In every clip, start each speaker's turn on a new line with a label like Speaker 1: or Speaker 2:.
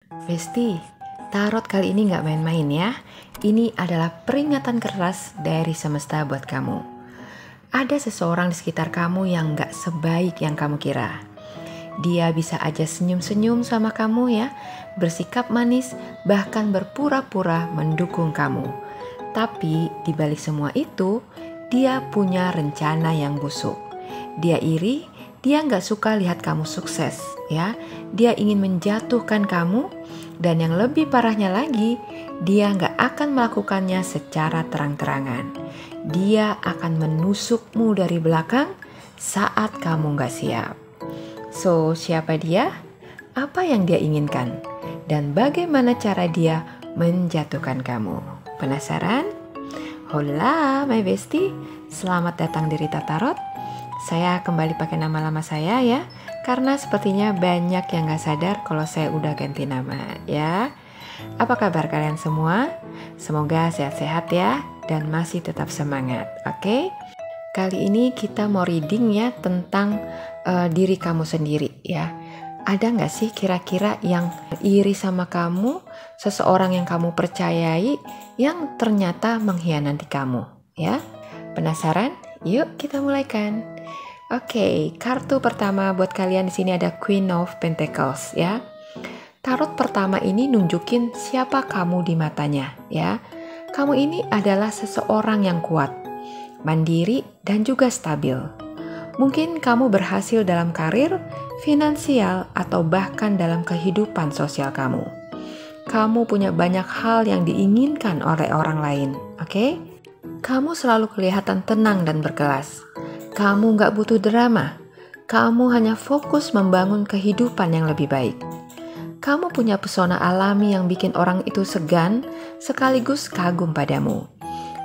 Speaker 1: Besti, tarot kali ini nggak main-main ya. Ini adalah peringatan keras dari semesta buat kamu. Ada seseorang di sekitar kamu yang nggak sebaik yang kamu kira. Dia bisa aja senyum-senyum sama kamu ya, bersikap manis, bahkan berpura-pura mendukung kamu. Tapi di balik semua itu, dia punya rencana yang busuk. Dia iri, dia nggak suka lihat kamu sukses ya. Dia ingin menjatuhkan kamu, dan yang lebih parahnya lagi, dia nggak akan melakukannya secara terang-terangan. Dia akan menusukmu dari belakang saat kamu nggak siap. So, siapa dia? Apa yang dia inginkan? Dan bagaimana cara dia menjatuhkan kamu? Penasaran? Hola, my bestie. Selamat datang di Rita Tarot. Saya kembali pakai nama lama saya ya, karena sepertinya banyak yang gak sadar kalau saya udah ganti nama ya. Apa kabar kalian semua? Semoga sehat-sehat ya dan masih tetap semangat, oke? Kali ini kita mau reading ya tentang diri kamu sendiri ya. Ada gak sih kira-kira yang iri sama kamu, seseorang yang kamu percayai yang ternyata mengkhianati kamu ya? Penasaran? Yuk kita mulaikan. Oke, kartu pertama buat kalian di sini ada Queen of Pentacles ya. Tarot pertama ini nunjukin siapa kamu di matanya ya. Kamu ini adalah seseorang yang kuat, mandiri dan juga stabil. Mungkin kamu berhasil dalam karir, finansial, atau bahkan dalam kehidupan sosial kamu. Kamu punya banyak hal yang diinginkan oleh orang lain, oke? Kamu selalu kelihatan tenang dan berkelas. Kamu gak butuh drama. Kamu hanya fokus membangun kehidupan yang lebih baik. Kamu punya pesona alami yang bikin orang itu segan sekaligus kagum padamu.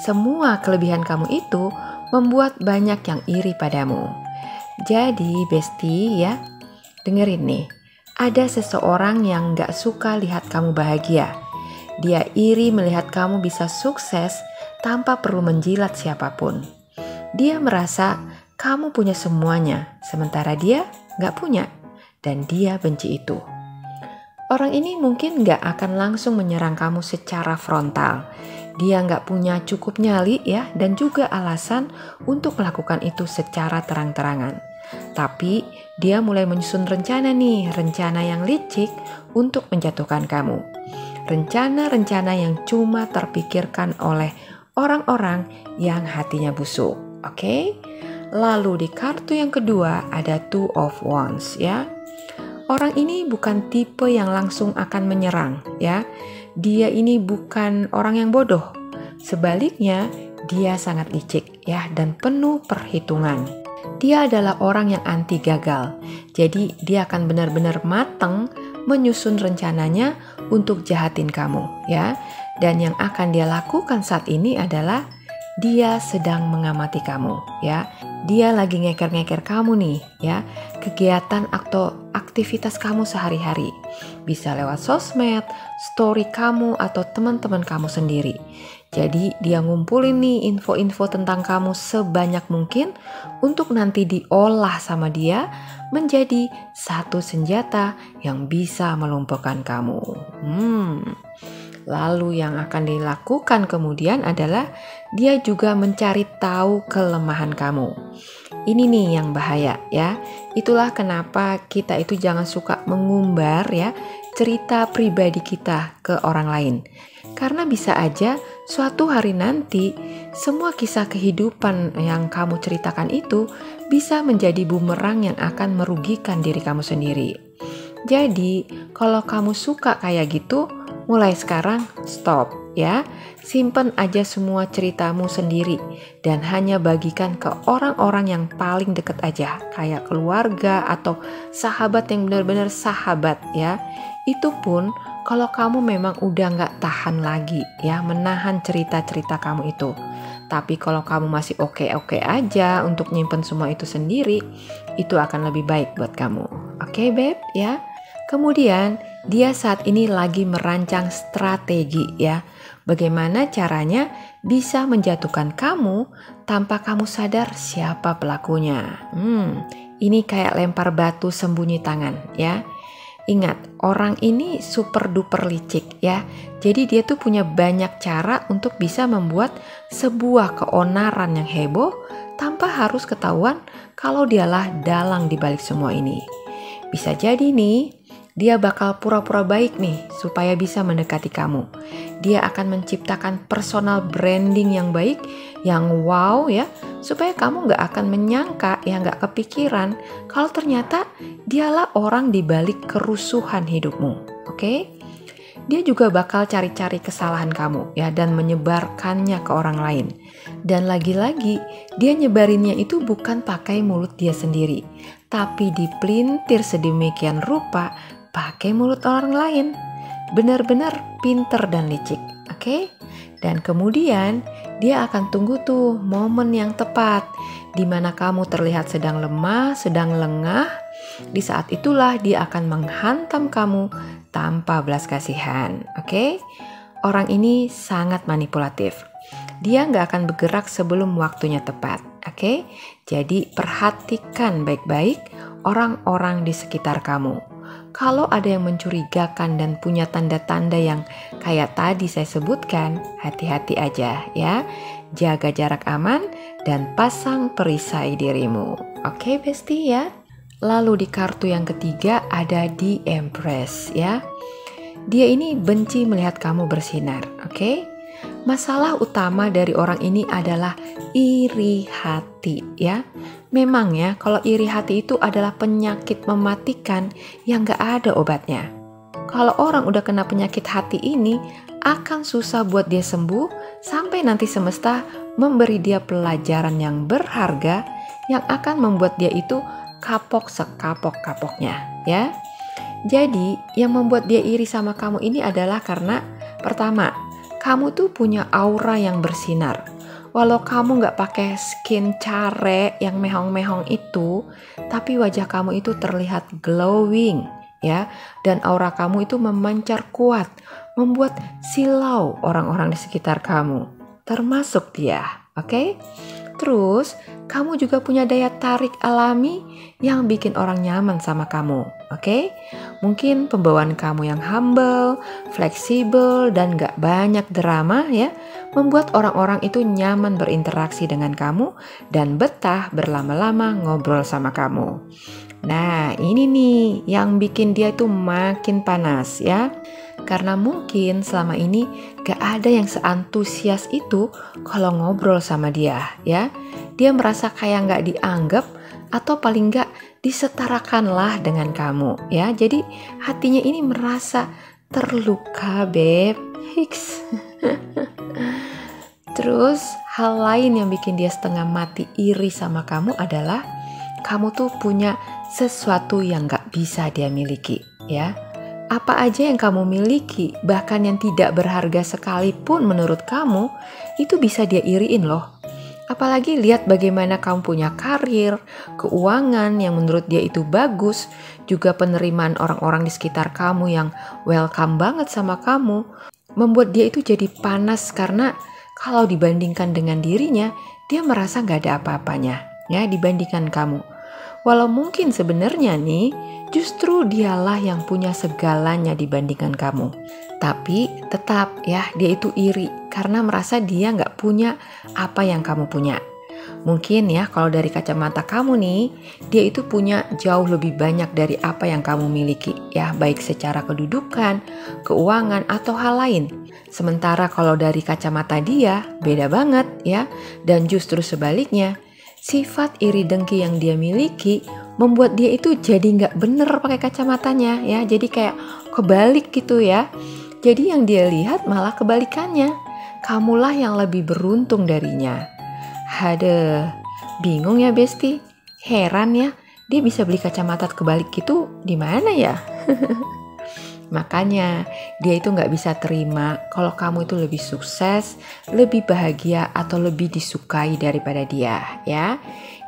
Speaker 1: Semua kelebihan kamu itu membuat banyak yang iri padamu. Jadi bestie ya, dengerin nih. Ada seseorang yang gak suka lihat kamu bahagia. Dia iri melihat kamu bisa sukses tanpa perlu menjilat siapapun. Dia merasa kamu punya semuanya, sementara dia gak punya, dan dia benci itu. Orang ini mungkin gak akan langsung menyerang kamu secara frontal. Dia gak punya cukup nyali ya, dan juga alasan untuk melakukan itu secara terang-terangan. Tapi dia mulai menyusun rencana nih, rencana yang licik untuk menjatuhkan kamu. Rencana-rencana yang cuma terpikirkan oleh orang-orang yang hatinya busuk, oke? Lalu di kartu yang kedua ada Two of Wands ya. Orang ini bukan tipe yang langsung akan menyerang ya. Dia ini bukan orang yang bodoh. Sebaliknya, dia sangat licik ya dan penuh perhitungan. Dia adalah orang yang anti gagal. Jadi dia akan benar-benar matang menyusun rencananya untuk jahatin kamu ya. Dan yang akan dia lakukan saat ini adalah dia sedang mengamati kamu ya. Dia lagi ngeker-ngeker kamu nih ya. Kegiatan atau aktivitas kamu sehari-hari. Bisa lewat sosmed, story kamu atau teman-teman kamu sendiri. Jadi dia ngumpulin nih info-info tentang kamu sebanyak mungkin untuk nanti diolah sama dia menjadi satu senjata yang bisa melumpuhkan kamu. Lalu yang akan dilakukan kemudian adalah dia juga mencari tahu kelemahan kamu. Ini nih yang bahaya ya. Itulah kenapa kita itu jangan suka mengumbar ya cerita pribadi kita ke orang lain. Karena bisa aja suatu hari nanti semua kisah kehidupan yang kamu ceritakan itu bisa menjadi bumerang yang akan merugikan diri kamu sendiri. Jadi kalau kamu suka kayak gitu, mulai sekarang stop ya. Simpen aja semua ceritamu sendiri dan hanya bagikan ke orang-orang yang paling dekat aja, kayak keluarga atau sahabat yang benar-benar sahabat ya. Itu pun kalau kamu memang udah gak tahan lagi ya menahan cerita-cerita kamu itu. Tapi kalau kamu masih oke-oke aja untuk nyimpen semua itu sendiri, itu akan lebih baik buat kamu. Oke, Beb ya. Kemudian dia saat ini lagi merancang strategi ya. Bagaimana caranya bisa menjatuhkan kamu tanpa kamu sadar siapa pelakunya. Ini kayak lempar batu sembunyi tangan ya. Ingat, orang ini super duper licik ya. Jadi dia tuh punya banyak cara untuk bisa membuat sebuah keonaran yang heboh tanpa harus ketahuan kalau dialah dalang di balik semua ini. Bisa jadi nih, dia bakal pura-pura baik nih supaya bisa mendekati kamu. Dia akan menciptakan personal branding yang baik, yang wow ya, supaya kamu gak akan menyangka, ya gak kepikiran kalau ternyata dialah orang di balik kerusuhan hidupmu. Oke? Dia juga bakal cari-cari kesalahan kamu ya dan menyebarkannya ke orang lain. Dan lagi-lagi dia nyebarinnya itu bukan pakai mulut dia sendiri, tapi dipelintir sedemikian rupa pakai mulut orang lain. Benar-benar pinter dan licik, oke? Dan kemudian dia akan tunggu tuh momen yang tepat di mana kamu terlihat sedang lemah, sedang lengah. Di saat itulah dia akan menghantam kamu tanpa belas kasihan, oke? Orang ini sangat manipulatif. Dia nggak akan bergerak sebelum waktunya tepat, oke? Jadi perhatikan baik-baik orang-orang di sekitar kamu. Kalau ada yang mencurigakan dan punya tanda-tanda yang kayak tadi saya sebutkan, hati-hati aja ya. Jaga jarak aman dan pasang perisai dirimu. Oke, bestie ya. Lalu di kartu yang ketiga ada The Empress ya. Dia ini benci melihat kamu bersinar, oke? Masalah utama dari orang ini adalah iri hati ya. Memang ya, kalau iri hati itu adalah penyakit mematikan yang gak ada obatnya. Kalau orang udah kena penyakit hati ini, akan susah buat dia sembuh sampai nanti semesta memberi dia pelajaran yang berharga yang akan membuat dia itu kapok sekapok-kapoknya ya. Jadi yang membuat dia iri sama kamu ini adalah karena pertama, kamu tuh punya aura yang bersinar. Walau kamu gak pakai skin care yang mehong-mehong itu, tapi wajah kamu itu terlihat glowing ya. Dan aura kamu itu memancar kuat, membuat silau orang-orang di sekitar kamu, termasuk dia, oke? Terus, kamu juga punya daya tarik alami yang bikin orang nyaman sama kamu, oke? Mungkin pembawaan kamu yang humble, fleksibel, dan gak banyak drama ya, membuat orang-orang itu nyaman berinteraksi dengan kamu dan betah berlama-lama ngobrol sama kamu. Nah, ini nih yang bikin dia itu makin panas ya. Karena mungkin selama ini gak ada yang seantusias itu kalau ngobrol sama dia ya. Dia merasa kayak gak dianggap atau paling gak disetarakanlah dengan kamu ya. Jadi hatinya ini merasa terluka, beb. Hiks. Terus hal lain yang bikin dia setengah mati iri sama kamu adalah kamu tuh punya sesuatu yang gak bisa dia miliki ya. Apa aja yang kamu miliki, bahkan yang tidak berharga sekalipun menurut kamu, itu bisa dia iriin loh. Apalagi lihat bagaimana kamu punya karir, keuangan yang menurut dia itu bagus, juga penerimaan orang-orang di sekitar kamu yang welcome banget sama kamu, membuat dia itu jadi panas karena kalau dibandingkan dengan dirinya, dia merasa gak ada apa-apanya ya dibandingkan kamu. Walau mungkin sebenarnya nih, justru dialah yang punya segalanya dibandingkan kamu. Tapi tetap ya, dia itu iri karena merasa dia gak punya apa yang kamu punya. Mungkin ya kalau dari kacamata kamu nih, dia itu punya jauh lebih banyak dari apa yang kamu miliki ya, baik secara kedudukan, keuangan, atau hal lain. Sementara kalau dari kacamata dia, beda banget ya. Dan justru sebaliknya, sifat iri dengki yang dia miliki membuat dia itu jadi gak bener pakai kacamatanya ya. Jadi kayak kebalik gitu ya. Jadi yang dia lihat malah kebalikannya. Kamulah yang lebih beruntung darinya. Haduh, bingung ya Besti? Heran ya, dia bisa beli kacamata kebalik gitu di mana ya? Makanya dia itu gak bisa terima kalau kamu itu lebih sukses, lebih bahagia, atau lebih disukai daripada dia ya.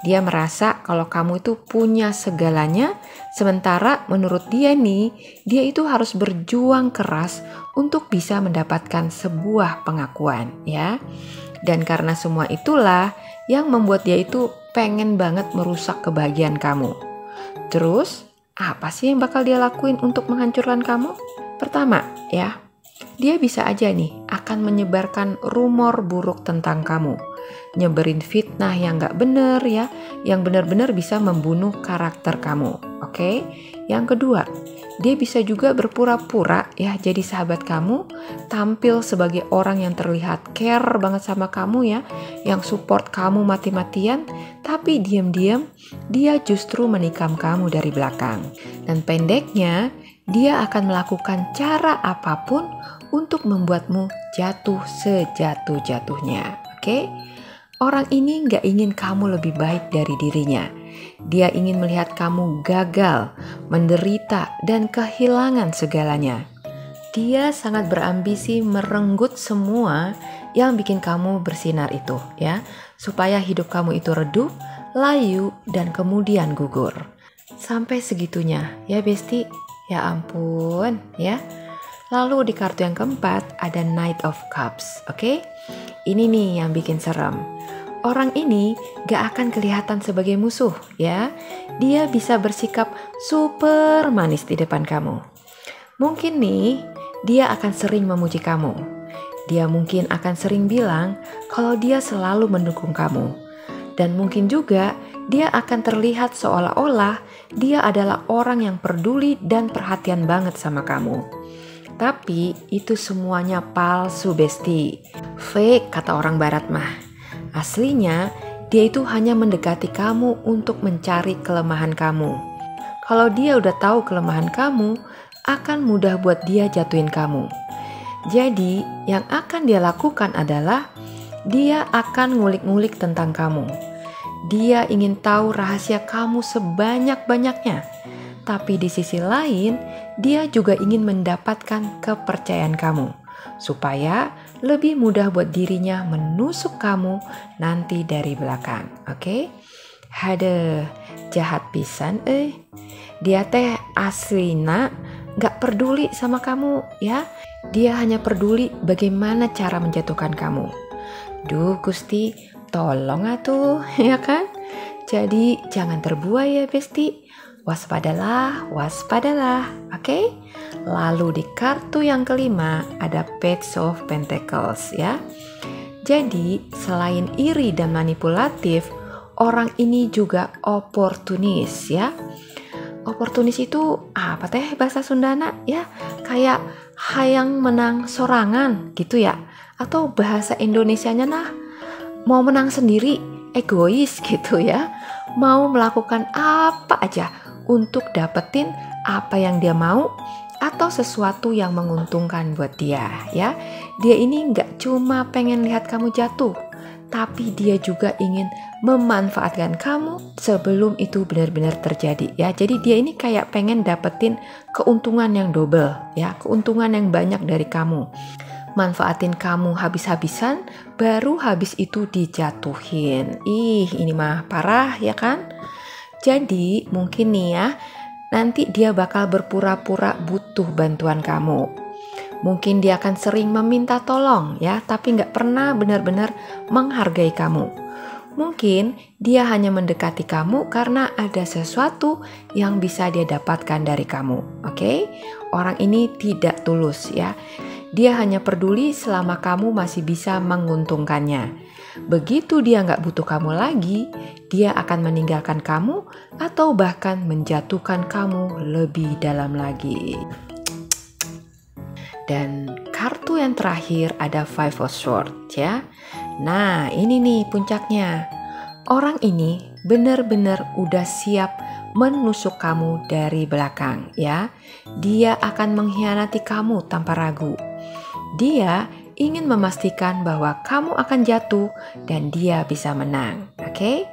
Speaker 1: Dia merasa kalau kamu itu punya segalanya, sementara menurut dia nih, dia itu harus berjuang keras untuk bisa mendapatkan sebuah pengakuan ya. Dan karena semua itulah yang membuat dia itu pengen banget merusak kebahagiaan kamu. Terus Apa sih yang bakal dia lakuin untuk menghancurkan kamu? Pertama, ya, dia bisa aja nih akan menyebarkan rumor buruk tentang kamu. Nyebarin fitnah yang gak bener ya, yang benar-benar bisa membunuh karakter kamu. Oke? Yang kedua, dia bisa juga berpura-pura ya jadi sahabat kamu, tampil sebagai orang yang terlihat care banget sama kamu ya, yang support kamu mati-matian, tapi diam-diam dia justru menikam kamu dari belakang. Dan pendeknya, dia akan melakukan cara apapun untuk membuatmu jatuh sejatuh-jatuhnya. Oke? Orang ini gak ingin kamu lebih baik dari dirinya. Dia ingin melihat kamu gagal, menderita, dan kehilangan segalanya. Dia sangat berambisi merenggut semua yang bikin kamu bersinar itu, ya, supaya hidup kamu itu redup, layu, dan kemudian gugur. Sampai segitunya, ya Besti. Ya ampun, ya. Lalu di kartu yang keempat ada Knight of Cups, oke? Ini nih yang bikin serem. Orang ini gak akan kelihatan sebagai musuh ya. Dia bisa bersikap super manis di depan kamu. Mungkin nih dia akan sering memuji kamu. Dia mungkin akan sering bilang kalau dia selalu mendukung kamu. Dan mungkin juga dia akan terlihat seolah-olah dia adalah orang yang peduli dan perhatian banget sama kamu. Tapi itu semuanya palsu Besti. Fake kata orang barat mah. Aslinya, dia itu hanya mendekati kamu untuk mencari kelemahan kamu. Kalau dia udah tahu kelemahan kamu, akan mudah buat dia jatuhin kamu. Jadi, yang akan dia lakukan adalah dia akan ngulik-ngulik tentang kamu. Dia ingin tahu rahasia kamu sebanyak-banyaknya. Tapi di sisi lain, dia juga ingin mendapatkan kepercayaan kamu. Supaya lebih mudah buat dirinya menusuk kamu nanti dari belakang. Oke? Haduh, jahat pisan Dia teh aslina gak peduli sama kamu ya. Dia hanya peduli bagaimana cara menjatuhkan kamu. Duh Gusti, tolong atuh ya kan? Jadi jangan terbuai ya Besti. Waspadalah, waspadalah, oke? Lalu di kartu yang kelima ada Page of Pentacles ya. Jadi selain iri dan manipulatif, orang ini juga oportunis ya. Oportunis itu apa teh bahasa Sundana ya? Kayak hayang menang sorangan gitu ya. Atau bahasa Indonesianya nah mau menang sendiri, egois gitu ya. Mau melakukan apa aja untuk dapetin apa yang dia mau atau sesuatu yang menguntungkan buat dia ya. Dia ini gak cuma pengen lihat kamu jatuh, tapi dia juga ingin memanfaatkan kamu sebelum itu benar-benar terjadi ya. Jadi dia ini kayak pengen dapetin keuntungan yang double ya, keuntungan yang banyak dari kamu. Manfaatin kamu habis-habisan, baru habis itu dijatuhin. Ini mah parah ya kan? Jadi mungkin nih ya, nanti dia bakal berpura-pura butuh bantuan kamu. Mungkin dia akan sering meminta tolong ya, tapi gak pernah benar-benar menghargai kamu. Mungkin dia hanya mendekati kamu karena ada sesuatu yang bisa dia dapatkan dari kamu. Oke? Orang ini tidak tulus ya. Dia hanya peduli selama kamu masih bisa menguntungkannya. Begitu dia nggak butuh kamu lagi, dia akan meninggalkan kamu atau bahkan menjatuhkan kamu lebih dalam lagi. Dan kartu yang terakhir ada Five of Swords ya. Nah ini nih puncaknya. Orang ini benar-benar udah siap menusuk kamu dari belakang ya. Dia akan mengkhianati kamu tanpa ragu. Dia ingin memastikan bahwa kamu akan jatuh dan dia bisa menang. Oke?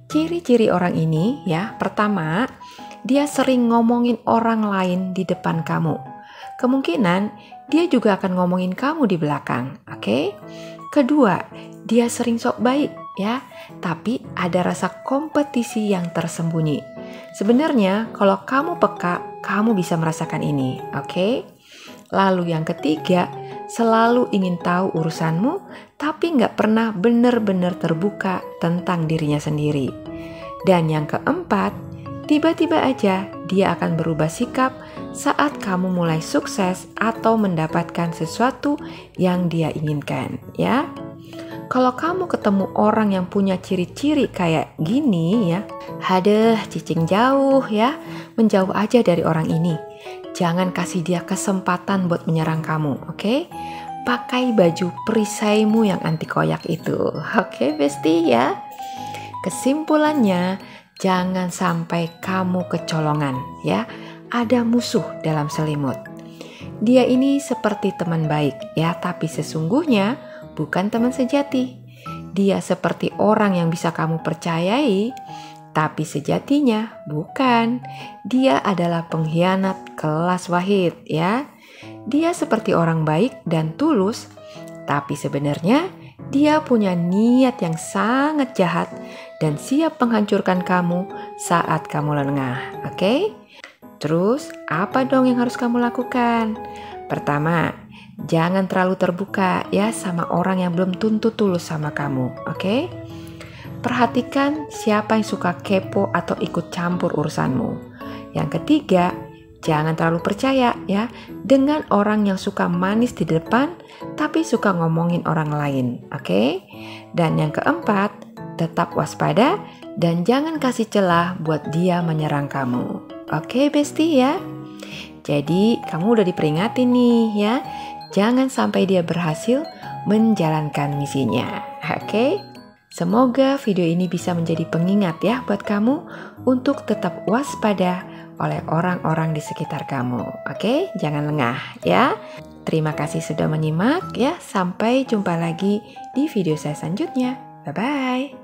Speaker 1: Ciri-ciri orang ini ya, pertama, dia sering ngomongin orang lain di depan kamu. Kemungkinan dia juga akan ngomongin kamu di belakang. Oke? Kedua, dia sering sok baik ya, tapi ada rasa kompetisi yang tersembunyi. Sebenarnya kalau kamu peka, kamu bisa merasakan ini. Oke? Lalu yang ketiga, selalu ingin tahu urusanmu, tapi nggak pernah benar-benar terbuka tentang dirinya sendiri. Dan yang keempat, tiba-tiba aja dia akan berubah sikap saat kamu mulai sukses atau mendapatkan sesuatu yang dia inginkan, ya. Kalau kamu ketemu orang yang punya ciri-ciri kayak gini ya, hadeh, cicing jauh ya, menjauh aja dari orang ini. Jangan kasih dia kesempatan buat menyerang kamu, oke? Pakai baju perisaimu yang anti koyak itu, oke bestie ya? Kesimpulannya, jangan sampai kamu kecolongan ya, ada musuh dalam selimut. Dia ini seperti teman baik ya, tapi sesungguhnya bukan teman sejati. Dia seperti orang yang bisa kamu percayai, tapi sejatinya bukan. Dia adalah pengkhianat kelas Wahid ya. Dia seperti orang baik dan tulus, tapi sebenarnya dia punya niat yang sangat jahat dan siap menghancurkan kamu saat kamu lengah. Oke? Terus apa dong yang harus kamu lakukan? Pertama, jangan terlalu terbuka ya sama orang yang belum tentu tulus sama kamu, oke? Perhatikan siapa yang suka kepo atau ikut campur urusanmu. Yang ketiga, jangan terlalu percaya ya dengan orang yang suka manis di depan tapi suka ngomongin orang lain, oke? Dan yang keempat, tetap waspada dan jangan kasih celah buat dia menyerang kamu. Oke, bestie ya? Jadi kamu udah diperingatin nih ya. Jangan sampai dia berhasil menjalankan misinya. Oke? Semoga video ini bisa menjadi pengingat ya buat kamu untuk tetap waspada oleh orang-orang di sekitar kamu. Oke? Jangan lengah ya. Terima kasih sudah menyimak ya. Sampai jumpa lagi di video saya selanjutnya. Bye-bye.